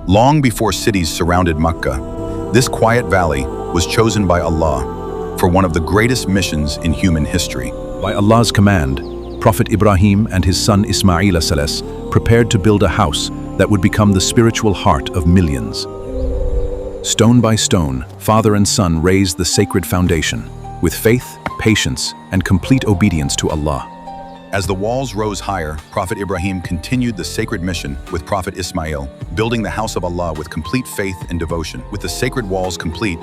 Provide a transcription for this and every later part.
Long before cities surrounded Makkah, this quiet valley was chosen by Allah for one of the greatest missions in human history. By Allah's command, Prophet Ibrahim and his son Ismail prepared to build a house that would become the spiritual heart of millions. Stone by stone, father and son raised the sacred foundation, with faith, patience, and complete obedience to Allah. As the walls rose higher, Prophet Ibrahim continued the sacred mission with Prophet Ismail, building the house of Allah with complete faith and devotion. With the sacred walls complete,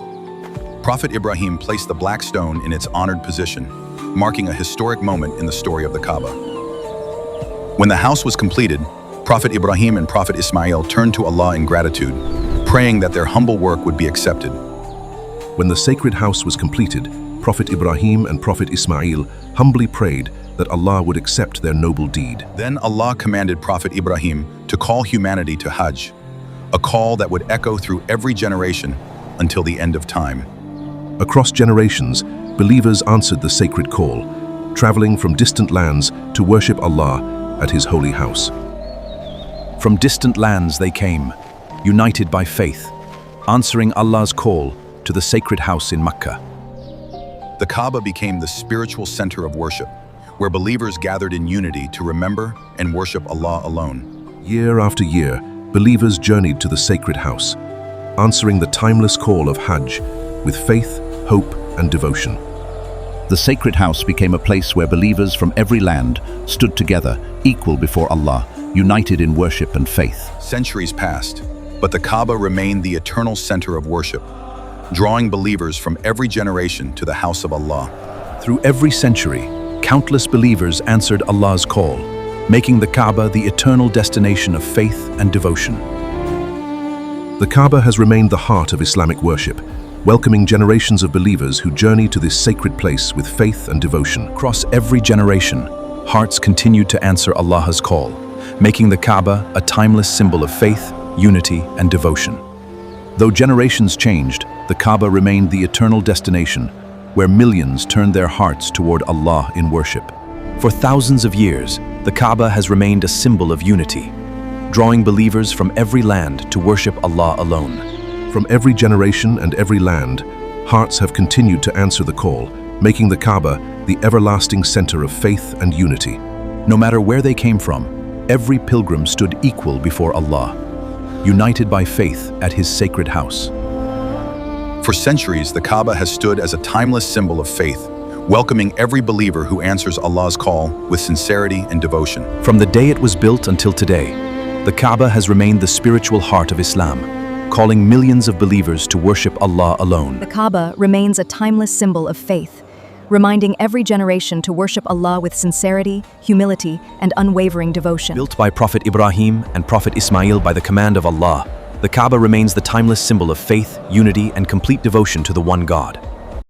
Prophet Ibrahim placed the black stone in its honored position, marking a historic moment in the story of the Kaaba. When the house was completed, Prophet Ibrahim and Prophet Ismail turned to Allah in gratitude, praying that their humble work would be accepted. When the sacred house was completed, Prophet Ibrahim and Prophet Ismail humbly prayed that Allah would accept their noble deed. Then Allah commanded Prophet Ibrahim to call humanity to Hajj, a call that would echo through every generation until the end of time. Across generations, believers answered the sacred call, traveling from distant lands to worship Allah at His holy house. From distant lands they came, united by faith, answering Allah's call to the sacred house in Makkah. The Kaaba became the spiritual center of worship, where believers gathered in unity to remember and worship Allah alone. Year after year, believers journeyed to the sacred house, answering the timeless call of Hajj with faith, hope, and devotion. The sacred house became a place where believers from every land stood together, equal before Allah, united in worship and faith. Centuries passed, but the Kaaba remained the eternal center of worship, drawing believers from every generation to the house of Allah. Through every century, countless believers answered Allah's call, making the Kaaba the eternal destination of faith and devotion. The Kaaba has remained the heart of Islamic worship, welcoming generations of believers who journey to this sacred place with faith and devotion. Across every generation, hearts continued to answer Allah's call, making the Kaaba a timeless symbol of faith, unity, and devotion. Though generations changed, the Kaaba remained the eternal destination, where millions turned their hearts toward Allah in worship. For thousands of years, the Kaaba has remained a symbol of unity, drawing believers from every land to worship Allah alone. From every generation and every land, hearts have continued to answer the call, making the Kaaba the everlasting center of faith and unity. No matter where they came from, every pilgrim stood equal before Allah, united by faith at His sacred house. For centuries, the Kaaba has stood as a timeless symbol of faith, welcoming every believer who answers Allah's call with sincerity and devotion. From the day it was built until today, the Kaaba has remained the spiritual heart of Islam, calling millions of believers to worship Allah alone. The Kaaba remains a timeless symbol of faith, reminding every generation to worship Allah with sincerity, humility, and unwavering devotion. Built by Prophet Ibrahim and Prophet Ismail by the command of Allah, the Kaaba remains the timeless symbol of faith, unity, and complete devotion to the one God.